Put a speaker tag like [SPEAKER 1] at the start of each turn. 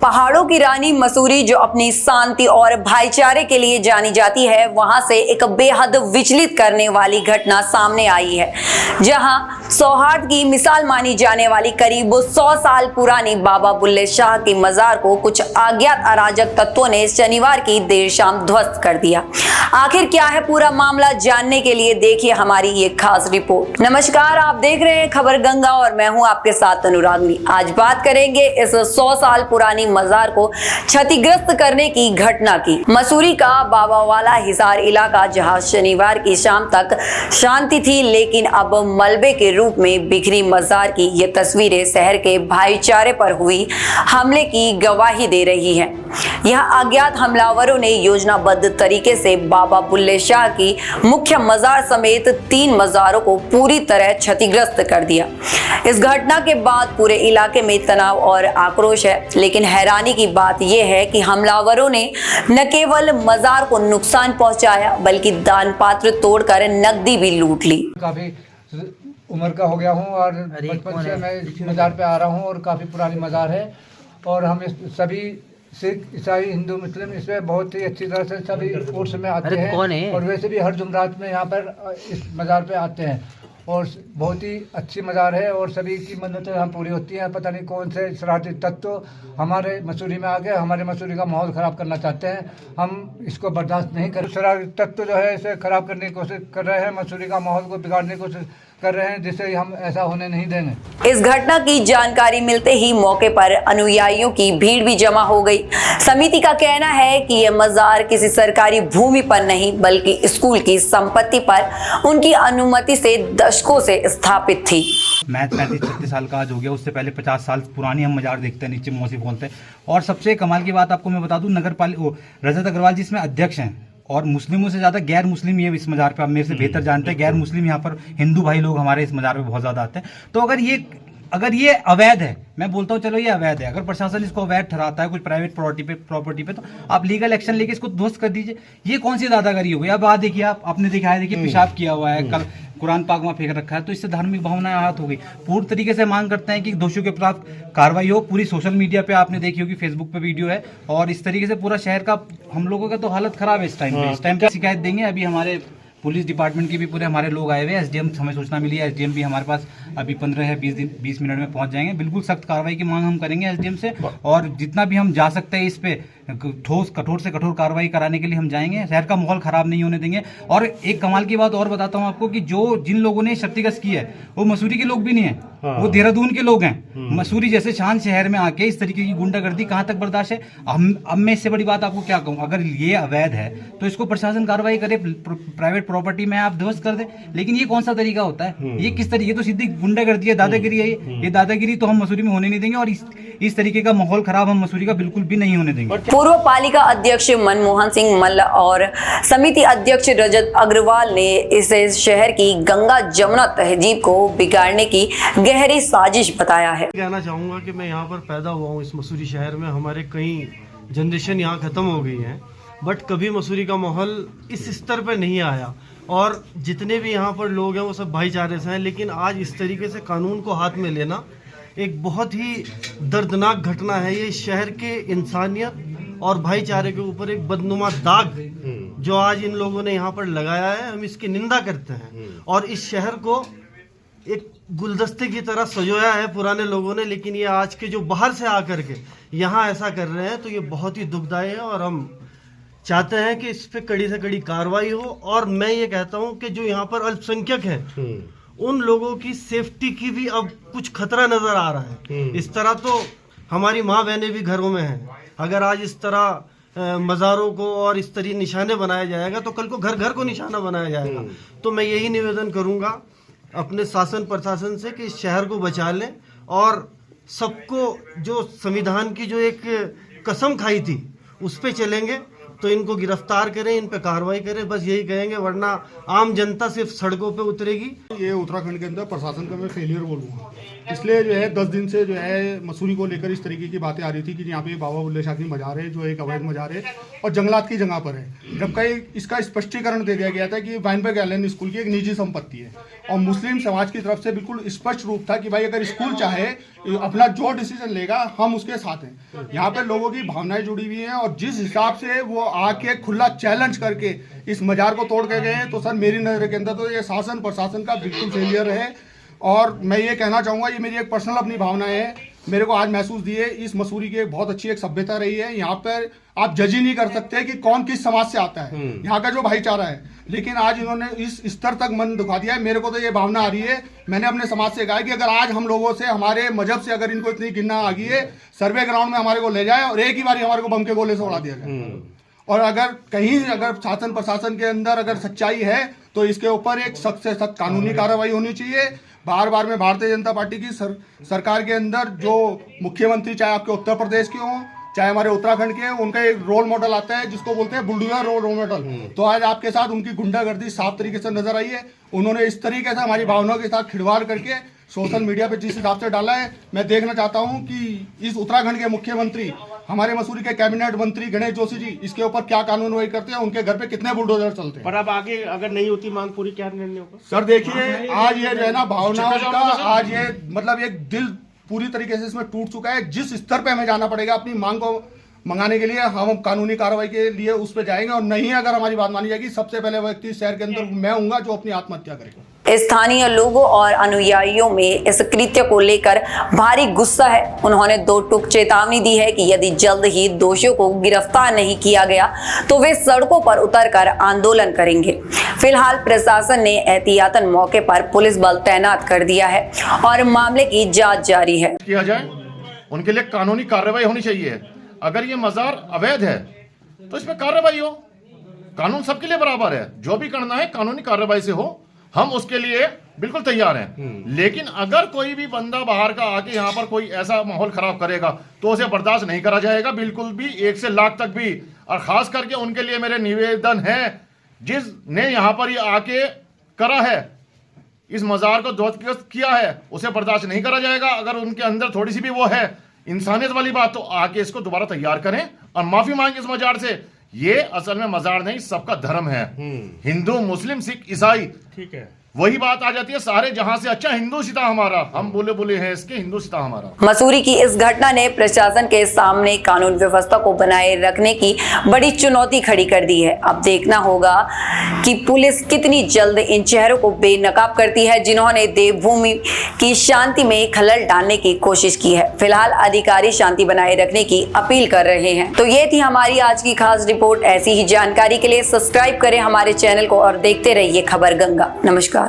[SPEAKER 1] पहाड़ों की रानी मसूरी जो अपनी शांति और भाईचारे के लिए जानी जाती है, वहां से एक बेहद विचलित करने वाली घटना सामने आई है, जहां सौहार्द की मिसाल मानी जाने वाली करीब 100 साल पुरानी बाबा बुल्ले शाह की मजार को कुछ अज्ञात अराजक तत्वों ने शनिवार की देर शाम ध्वस्त कर दिया। आखिर क्या है पूरा मामला, जानने के लिए देखिए हमारी ये खास रिपोर्ट। नमस्कार, आप देख रहे हैं खबर गंगा और मैं हूं आपके साथ अनुरागनी। आज बात करेंगे इस 100 साल पुरानी मजार को क्षतिग्रस्त करने की घटना की। मसूरी का बाबावाला हिसार इलाका, जहां शनिवार की शाम तक शांति थी, लेकिन अब मलबे के रूप में बिखरी मजार की ये तस्वीरें शहर के भाईचारे पर हुई हमले की गवाही दे रही हैं। यह अज्ञात हमलावरों ने योजनाबद्ध तरीके से बाबा बुल्ले शाह की मुख्य मजार समेत 3 मजारों को पूरी तरह क्षतिग्रस्त कर दिया। इस घटना के बाद पूरे इलाके में तनाव और आक्रोश है, लेकिन हैरानी की बात यह है कि हमलावरों ने न केवल मजार को नुकसान पहुंचाया, बल्कि दान पात्र तोड़कर नकदी भी लूट ली।
[SPEAKER 2] काफी उम्र का हो गया हूँ और बचपन से मैं इस मजार पे आ रहा हूँ और काफी पुरानी मजार है और हम सभी सिख, ईसाई, हिंदू, मुस्लिम इसमें बहुत ही अच्छी तरह से सभी उर्स में आते हैं और वैसे भी हर जुमरात में यहाँ पर इस मजार पे आते हैं और बहुत ही अच्छी मजार है और सभी की मन्नतें यहाँ पूरी होती हैं। पता नहीं कौन से शरारती तत्व हमारे मसूरी में आ गए, हमारे मसूरी का माहौल ख़राब करना चाहते हैं। हम इसको बर्दाश्त नहीं कर, शरारती तत्व जो है इसे ख़राब करने की कोशिश कर रहे हैं, मसूरी का माहौल को बिगाड़ने की कोशिश कर रहे हैं, जिससे हम ऐसा होने नहीं देंगे।
[SPEAKER 1] इस घटना की जानकारी मिलते ही मौके पर अनुयायियों की भीड़ भी जमा हो गई। समिति का कहना है कि यह मजार किसी सरकारी भूमि पर नहीं, बल्कि स्कूल की संपत्ति पर उनकी अनुमति से दशकों से स्थापित थी।
[SPEAKER 3] मैं 35-36 साल का आज हो गया, उससे पहले 50 साल पुरानी हम मजार देखते हैं, नीचे मौसी बोलते हैं। और सबसे कमाल की बात आपको मैं बता दूं, नगर पालिका रजत अग्रवाल जी इसमें अध्यक्ष हैं और मुस्लिमों से ज़्यादा गैर मुस्लिम ये इस मजार पे आप मेरे से बेहतर जानते हैं। गैर मुस्लिम यहाँ पर हिंदू भाई लोग हमारे इस मजार पे बहुत ज़्यादा आते हैं। तो अगर ये अवैध है, मैं बोलता हूँ चलो ये अवैध है, अगर प्रशासन इसको अवैध ठहराता है कुछ प्राइवेट प्रॉपर्टी पे तो आप लीगल एक्शन लेके इसको ध्वस्त कर दीजिए। ये कौन सी दादागिरी हो गई? अब आ देखिए, आपने देखा है, देखिए पेशाब किया हुआ है, कल कुरान पाक वहाँ फेंक रखा है, तो इससे धार्मिक भावनाएं आहत हो गई। पूर्ण तरीके से मांग करते हैं कि दोषियों के खिलाफ कार्रवाई हो। पूरी सोशल मीडिया पे आपने देखी होगी, फेसबुक पे वीडियो है और इस तरीके से पूरा शहर का, हम लोगों का तो हालत खराब है इस टाइम पे शिकायत देंगे। अभी हमारे पुलिस डिपार्टमेंट के भी पूरे हमारे लोग आए हुए हैं, एसडीएम हमें सूचना मिली है, एसडीएम भी हमारे पास अभी 15 है 20 मिनट में पहुंच जाएंगे। बिल्कुल सख्त कार्रवाई की मांग हम करेंगे एसडीएम से और जितना भी हम जा सकते हैं इस पे ठोस कठोर से कठोर कार्रवाई कराने के लिए हम जाएंगे। शहर का माहौल खराब नहीं होने देंगे। और एक कमाल की बात और बताता हूँ आपको कि जिन लोगों ने क्षतिग्रस्त की है वो मसूरी के लोग भी नहीं है, वो देहरादून के लोग हैं। मसूरी जैसे शांत शहर में आके इस तरीके की गुंडागर्दी कहाँ तक बर्दाश्त है? अब मैं इससे बड़ी बात आपको क्या कहूँ, अगर ये अवैध है तो इसको प्रशासन कार्रवाई करे, प्राइवेट प्रॉपर्टी में आप ध्वस्त कर दे। लेकिन ये कौन सा तरीका होता है? ये किस तरीके, तो सीधी गुंडागर्दी है, दादागिरी है। ये दादागिरी तो हम मसूरी में होने नहीं देंगे और इस तरीके का माहौल खराब हम मसूरी का बिल्कुल भी नहीं होने देंगे।
[SPEAKER 1] पूर्व पालिका अध्यक्ष मनमोहन सिंह मल्ल और समिति अध्यक्ष रजत अग्रवाल ने इसे शहर की गंगा जमुना तहजीब को बिगाड़ने की गहरी साजिश बताया है।
[SPEAKER 4] कहना चाहूँगा कि मैं यहाँ पर पैदा हुआ हूँ, इस मसूरी शहर में हमारे कई जनरेशन यहाँ ख़त्म हो गई हैं, बट कभी मसूरी का माहौल इस स्तर पर नहीं आया और जितने भी यहाँ पर लोग हैं वो सब भाईचारे से हैं। लेकिन आज इस तरीके से कानून को हाथ में लेना एक बहुत ही दर्दनाक घटना है। ये शहर के इंसानियत और भाईचारे के ऊपर एक बदनुमा दाग जो आज इन लोगों ने यहाँ पर लगाया है, हम इसकी निंदा करते हैं। और इस शहर को एक गुलदस्ते की तरह सजोया है पुराने लोगों ने, लेकिन ये आज के जो बाहर से आकर के यहाँ ऐसा कर रहे हैं तो ये बहुत ही दुखदायी है और हम चाहते हैं कि इस पे कड़ी से कड़ी कार्रवाई हो। और मैं ये कहता हूँ कि जो यहाँ पर अल्पसंख्यक हैं उन लोगों की सेफ्टी की भी अब कुछ खतरा नजर आ रहा है। इस तरह तो हमारी माँ बहनें भी घरों में हैं, अगर आज इस तरह मज़ारों को और इस तरह निशाने बनाया जाएगा तो कल को घर घर को निशाना बनाया जाएगा। तो मैं यही निवेदन करूँगा अपने शासन प्रशासन से कि इस शहर को बचा लें और सबको जो संविधान की जो एक कसम खाई थी उस पे चलेंगे तो इनको गिरफ्तार करें, इन पे कार्रवाई करें, बस यही कहेंगे, वरना आम जनता सिर्फ सड़कों पे उतरेगी।
[SPEAKER 5] ये उत्तराखंड के अंदर प्रशासन का मैं फेलियर बोलूँगा, इसलिए जो है 10 दिन से जो है मसूरी को लेकर इस तरीके की बातें आ रही थी कि यहाँ पे बाबा बुल्ले शाह की मज़ार है जो एक अवैध मज़ार है और जंगलात की जगह पर है, जबकि इसका स्पष्टीकरण दे दिया गया था कि वाइनबर्ग एलन स्कूल की एक निजी संपत्ति है और मुस्लिम समाज की तरफ से बिल्कुल स्पष्ट रूप था कि भाई अगर स्कूल चाहे अपना जो डिसीजन लेगा हम उसके साथ हैं। यहाँ पे लोगों की भावनाएं जुड़ी हुई हैं और जिस हिसाब से वो आके खुला चैलेंज करके इस मजार को तोड़ के गए हैं, तो सर मेरी नज़र के अंदर तो ये शासन प्रशासन का बिल्कुल फेलियर है। और मैं ये कहना चाहूँगा, ये मेरी एक पर्सनल अपनी भावना है, मेरे को आज महसूस दी है इस मसूरी की एक बहुत अच्छी एक सभ्यता रही है। यहाँ पर आप जज ही नहीं कर सकते कि कौन किस समाज से आता है, यहाँ का जो भाईचारा है, लेकिन आज इन्होंने इस स्तर तक मन दिखा दिया है। मेरे को तो ये भावना आ रही है, मैंने अपने समाज से कहा कि अगर आज हम लोगों से हमारे मजहब से अगर इनको इतनी घृणा आ गई है, सर्वे ग्राउंड में हमारे को ले जाए और एक ही बार हमारे को बम के गोले से उड़ा दिया जाए। और अगर कहीं अगर शासन प्रशासन के अंदर अगर सच्चाई है तो इसके ऊपर एक सख्त से सख्त कानूनी कार्रवाई होनी चाहिए। बार बार में भारतीय जनता पार्टी की सरकार के अंदर जो मुख्यमंत्री, चाहे आपके उत्तर प्रदेश के हों चाहे हमारे उत्तराखंड के, उनका एक रोल मॉडल आता है जिसको बोलते हैं बुलडोजर रोल मॉडल। तो आज आपके साथ उनकी गुंडागर्दी साफ तरीके से नजर आई है। उन्होंने इस तरीके से हमारी भावनाओं के साथ खिलवाड़ करके सोशल मीडिया पे जिस हिसाब से डाला है, मैं देखना चाहता हूं कि इस उत्तराखंड के मुख्यमंत्री, हमारे मसूरी के कैबिनेट मंत्री गणेश जोशी जी इसके ऊपर क्या कानूनवाई करते हैं, उनके घर पे कितने बुलडोजर चलते हैं।
[SPEAKER 6] पर अब आगे अगर नहीं होती मांग पूरी, क्या निर्णय होगा?
[SPEAKER 5] सर देखिए, आज ये जो है ना भावनाओं का, आज ये मतलब एक दिल पूरी तरीके से इसमें टूट चुका है। जिस स्तर पे हमें जाना पड़ेगा अपनी मांग को मंगाने के लिए, हम कानूनी कार्रवाई के लिए उस पर जाएंगे और नहीं अगर हमारी बात मानी जाएगी, सबसे पहले व्यक्ति शहर के अंदर मैं हूँगा जो अपनी आत्महत्या करेगा।
[SPEAKER 1] स्थानीय लोगों और अनुयायियों में इस कृत्य को लेकर भारी गुस्सा है। उन्होंने दो टूक चेतावनी दी है कि यदि जल्द ही दोषियों को गिरफ्तार नहीं किया गया तो वे सड़कों पर उतरकर आंदोलन करेंगे। फिलहाल प्रशासन ने एहतियातन मौके पर पुलिस बल तैनात कर दिया है और मामले की जांच जारी है।
[SPEAKER 7] किया जाए, उनके लिए कानूनी कार्रवाई होनी चाहिए। अगर ये मजार अवैध है तो इसमें कार्रवाई हो, कानून सबके लिए बराबर है, जो भी करना है कानूनी कार्रवाई से हो, हम उसके लिए बिल्कुल तैयार हैं। लेकिन अगर कोई भी बंदा बाहर का आके यहाँ पर कोई ऐसा माहौल खराब करेगा तो उसे बर्दाश्त नहीं करा जाएगा, बिल्कुल भी, 1 से लाख तक भी। और खास करके उनके लिए मेरे निवेदन है, जिसने यहाँ पर ये आके करा है, इस मजार को ध्वस्त किया है, उसे बर्दाश्त नहीं करा जाएगा। अगर उनके अंदर थोड़ी सी भी वो है इंसानियत वाली बात, तो आके इसको दोबारा तैयार करें और माफी मांगे इस मजार से। ये असल में मजार नहीं, सबका धर्म है, हिंदू, मुस्लिम, सिख, ईसाई,
[SPEAKER 6] ठीक है,
[SPEAKER 7] वही बात आ जाती है। सारे जहां से अच्छा हिंदू सीता हमारा, हम बोले बोले हैं इसके, हिंदू सीता हमारा।
[SPEAKER 1] मसूरी की इस घटना ने प्रशासन के सामने कानून व्यवस्था को बनाए रखने की बड़ी चुनौती खड़ी कर दी है। अब देखना होगा कि पुलिस कितनी जल्द इन चेहरों को बेनकाब करती है जिन्होंने देवभूमि की शांति में खलल डालने की कोशिश की है। फिलहाल अधिकारी शांति बनाए रखने की अपील कर रहे हैं। तो ये थी हमारी आज की खास रिपोर्ट। ऐसी ही जानकारी के लिए सब्सक्राइब करें हमारे चैनल को और देखते रहिए खबर गंगा। नमस्कार।